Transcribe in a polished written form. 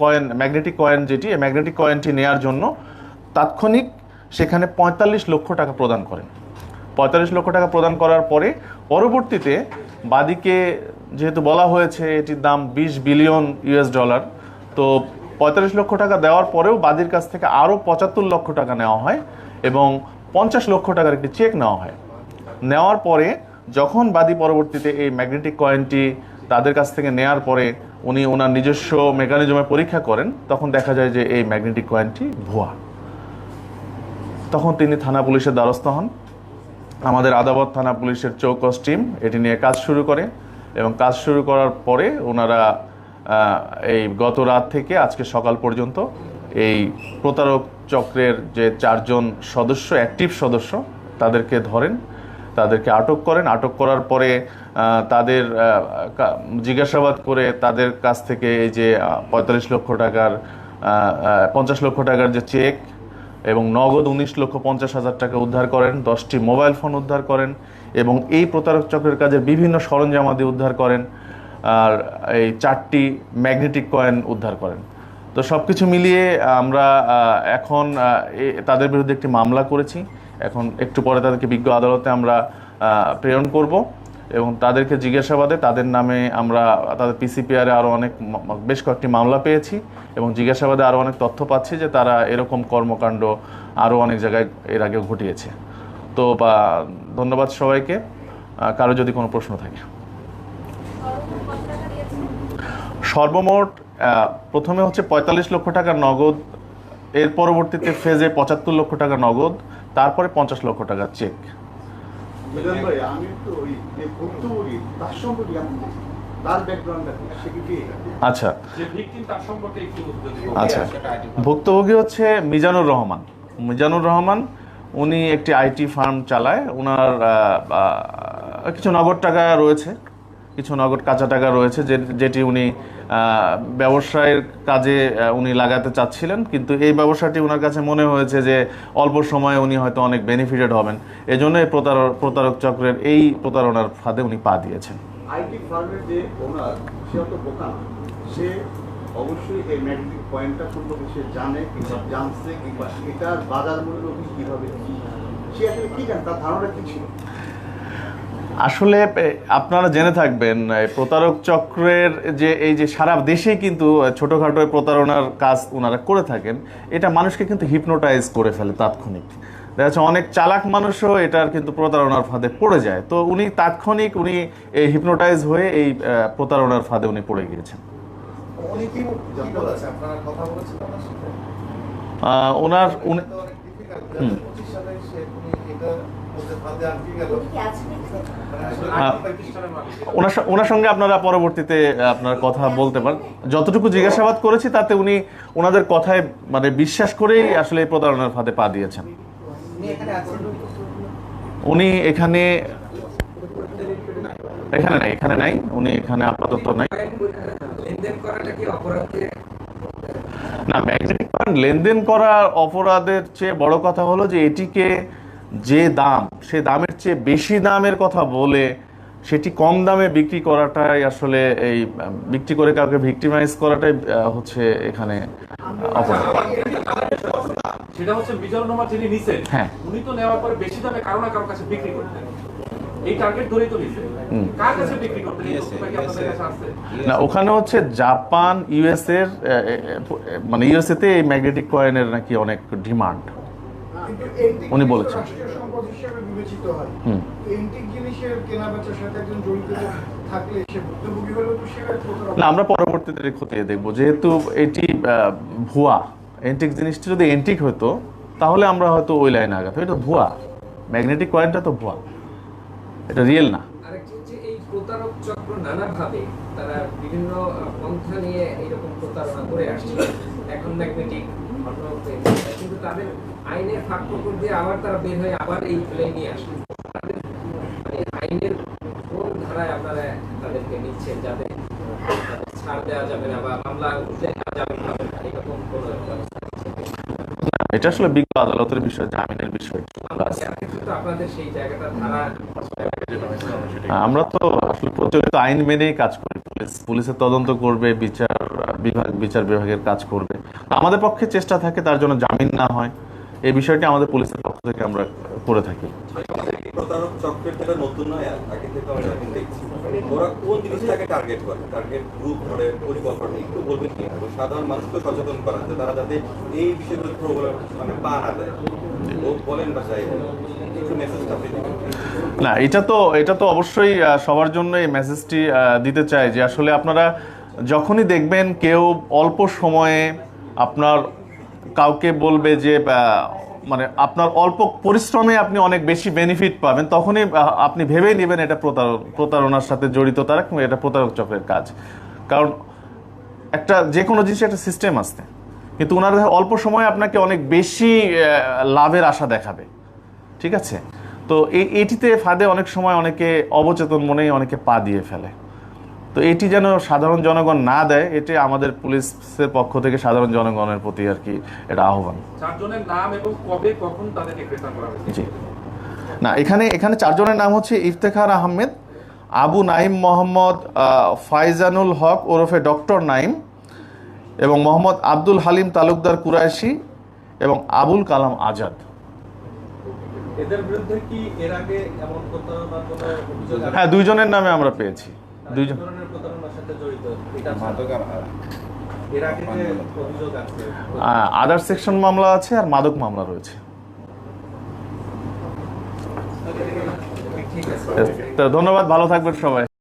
Coin, magnetic coin যেটি, এই magnetic কয়েনটি নেয়ার জন্য তাৎক্ষণিক সেখানে ৪৫ লক্ষ টাকা প্রদান করেন। ৪৫ লক্ষ টাকা প্রদান করার পরে পরবর্তীতে বাদীকে যেহেতু বলা হয়েছে এটির দাম ২০ বিলিয়ন ইউএস ডলার, তো ৪৫ লক্ষ টাকা দেওয়ার পরেও বাদীর কাছ থেকে আরও ৭৫ লক্ষ টাকা নেওয়া হয় এবং ৫০ লক্ষ টাকার একটি চেক নেওয়া হয়। নেওয়ার পরে যখন বাদী পরবর্তীতে এই ম্যাগনেটিক কয়েনটি তাদের কাছ থেকে নেয়ার পরে উনি ওনার নিজস্ব মেকানিজমে পরীক্ষা করেন, তখন দেখা যায় যে এই ম্যাগনেটিক কয়েনটি ভুয়া। তখন তিনি থানা পুলিশের দ্বারস্থ হন। আমাদের আদাবর থানা পুলিশের চৌকস টিম এটি নিয়ে কাজ শুরু করে এবং কাজ শুরু করার পরে ওনারা এই গত রাত থেকে আজকে সকাল পর্যন্ত এই প্রতারক চক্রের যে ৪ জন সদস্য, অ্যাক্টিভ সদস্য, তাদেরকে ধরেন, তাদেরকে আটক করেন। আটক করার পরে তাদের জিজ্ঞাসাবাদ করে তাদের কাছ থেকে এই যে ৪৫ লক্ষ টাকার ৫০ লক্ষ টাকার যে চেক এবং নগদ ১৯,৫০,০০০ টাকা উদ্ধার করেন, 10টি মোবাইল ফোন উদ্ধার করেন এবং এই প্রতারক চক্রের কাজে বিভিন্ন সরঞ্জামাদি উদ্ধার করেন, আর এই 4টি ম্যাগনেটিক কয়েন উদ্ধার করেন। তো সব কিছু মিলিয়ে আমরা এখন তাদের বিরুদ্ধে একটি মামলা করেছি। এখন একটু পরে তাদেরকে বিজ্ঞ আদালতে আমরা প্রেরণ করব এবং তাদেরকে জিজ্ঞাসাবাদে তাদের নামে আমরা তাদের পিসিপিআরে আরও বেশ কয়েকটি মামলা পেয়েছি এবং জিজ্ঞাসাবাদে আরও অনেক তথ্য পাচ্ছি যে তারা এরকম কর্মকাণ্ড আরও অনেক জায়গায় এর আগেও ঘটিয়েছে। তো ধন্যবাদ সবাইকে। কারো যদি কোনো প্রশ্ন থাকে। সর্বমোট প্রথমে হচ্ছে ৪৫ লক্ষ টাকা নগদ, এর পরবর্তীতে ফেজে ৭৫ লক্ষ টাকা নগদ, তারপরে ৫০ লক্ষ টাকার চেক। আচ্ছা আচ্ছা, ভুক্তভোগী হচ্ছে মিজানুর রহমান। মিজানুর রহমান উনি একটি আইটি ফার্ম চালায়। ওনার কিছু নগদ টাকা রয়েছে, কিছু নগদ কাঁচা টাকা রয়েছে যেটি উনি ব্যবসায়ের কাজে উনি লাগাতে চাচ্ছিলেন, কিন্তু এই ব্যবসাটি ওনার কাছে মনে হয়েছে যে অল্প সময়ে উনি হয়তো অনেক বেনিফিটেড হবেন, এজন্য এই প্রতারক চক্রের এই প্রতারণার ফাঁদে উনি পা দিয়েছেন। আইটি ফার্মের যে ওনার, সে তো বোকা না, সে অবশ্যই এই ম্যাগনেটিক পয়েন্টটা সম্পর্কে সে জানে কিংবা জানছে, কিংবা এটার বাজার মূল্য কিভাবে, সে আসলে কি জানে, তার ধারণা কি ছিল? আসলে আপনারা জেনে থাকবেন প্রতারক চক্রের যে এই যে সারা দেশে কিন্তু ছোটোখাটো প্রতারণার কাজ ওনারা করে থাকেন, এটা মানুষকে কিন্তু হিপনোটাইজ করে ফেলে তাৎক্ষণিক। দেখা যাচ্ছে অনেক চালাক মানুষও এটার কিন্তু প্রতারণার ফাঁদে পড়ে যায়। তো উনি তাৎক্ষণিক উনি এই হিপনোটাইজ হয়ে এই প্রতারণার ফাঁদে উনি পড়ে গিয়েছেন। ওনার ওনার সঙ্গে আপনারা পরবর্তীতে আপনার কথা বলতে পারেন। যতটুকু জিজ্ঞাসাবাদ করেছি তাতে উনি ওনাদের কথায় মানে বিশ্বাস করেই আসলে এই প্রতারণার ফাঁদে পা দিয়েছেন। উনি এখানে নাই, উনি এখানে আপাতত নাই। না, ম্যাগনেটিক কয়েন লেনদেন করা অপরাধের চেয়ে বড় কথা হলো যে এটিকে যে দাম, সে দামের চেয়ে বেশি দামের কথা বলে সেটি কম দামে বিক্রি করাটাই আসলে, এই বিক্রি করে কাউকে ভিক্টিমাইজ করাটাই হচ্ছে এখানে অপরাধ। সেটা হচ্ছে মিজানুর রহমান যিনি নিছেন, হ্যাঁ, উনি তো নেওয়ার পরে বেশি দামে কারো না কারো কাছে বিক্রি করতেন, এই টার্গেট ধরেই তো নিছেন। কার কাছে বিক্রি করতেন এই তথ্যটা কি আপনাদের কাছে আছে? না, ওখানে হচ্ছে জাপান, ইউএস এর, মানে ইউএসএ তে এই ম্যাগনেটিক কয়েনের নাকি অনেক ডিমান্ড উনি বলেছেন। না, আমরা পরবর্তীতে খতিয়ে দেখবো, যেহেতু এটি ভুয়া। এন্টিক জিনিসটি যদি এন্টিক হতো তাহলে আমরা হয়তো ওই লাইনে আগাতাম। এটা ভুয়া, ম্যাগনেটিক কয়েনটা তো ভুয়া, এটা রিয়েল না। এই প্রতারক চক্র নানাভাবে তারা বিভিন্ন পন্থা নিয়ে এরকম প্রতারণা করে আসছে। এখন ম্যাগনেটিক, কিন্তু তাদের আইনের ফাঁক ফোকর দিয়ে আবার তারা বের হয়ে আবার এই প্লে নিয়ে আসে। আইনের কোন ধারায় আপনারা তাদেরকে নিচ্ছেন যাতে ছাড় দেওয়া যাবে না বা মামলা উঠলে যাবে না, এরকম কোনো ব্যবস্থা? এটা আসলে বিজ্ঞ আদালতের বিষয়, জামিনের বিষয়। আপনাদের সেই জায়গাটা ধারা, আমরা তো আসলে প্রচলিত আইন মেনেই কাজ করি। পুলিশের তদন্ত করবে, বিচার বিচার বিভাগের কাজ করবে। আমাদের পক্ষে চেষ্টা থাকে তার জন্য জামিন না হয়, এই বিষয়টি আমাদের পুলিশের পক্ষ থেকে আমরা করে থাকি। প্রতারক চক্রের যেটা নতুন নয়, আগে থেকে আমরা এখন দেখছি ওরা কোন জিনিসটাকে টার্গেট করে, টার্গেট গ্রুপ করে, পরিকল্পনা একটু বলবেন কি? এবং সাধারণ মানুষকে সচেতন করা যে তারা যাতে এই বিষয়গুলো মানে পা না দেয়, বলেন বা যাই একটু মেসেজটা আপনি দিবেন। না, এটা তো অবশ্যই সবার জন্য এই মেসেজটি দিতে চাই যে আসলে আপনারা যখনই দেখবেন কেউ অল্প সময়ে আপনার কাউকে বলবে যে মানে আপনার অল্প পরিশ্রমে আপনি অনেক বেশি বেনিফিট পাবেন, তখনই আপনি ভেবেই নেবেন এটা প্রতারণার সাথে জড়িত তারা, কিংবা এটা প্রতারক চক্রের কাজ। কারণ একটা যে কোনো জিনিসের একটা সিস্টেম আসতে, কিন্তু ওনারা অল্প সময়ে আপনাকে অনেক বেশি লাভের আশা দেখাবে, ঠিক আছে? তো এটিতে ফাঁদে অনেক সময় অনেকে অবচেতন মনেই অনেকে পা দিয়ে ফেলে। তো এটি যেন সাধারণ জনগণ না দেয়, এটি আমাদের পুলিশের পক্ষ থেকে সাধারণ জনগণের প্রতি আর কি এটা আহ্বান। চারজনের নাম এবং কবে কখন তাদেরকে গ্রেফতার করা হয়েছে? জি না, এখানে চারজনের নাম হচ্ছে ইফতেখার আহমেদ, আবু নাইম মোহাম্মদ ফাইজানুল হক ওরফে ডক্টর নাইম, এবং মোহাম্মদ আব্দুল হালিম তালুকদার কুরাইশি, এবং আবুল কালাম আজাদ। এদের বিরুদ্ধে কি এর আগে এমন প্রতারণার কোনো অভিযোগ আছে? হ্যাঁ, দুইজনের নামে আমরা পেয়েছি। দুইজন ধরনের প্রতারণার সাথে জড়িত এটা এর আগে যে অভিযোগ আছে আদার সেকশন মামলা আছে আর মাদক মামলা রয়েছে। ঠিক আছে। তো ধন্যবাদ, ভালো থাকবেন সবাই।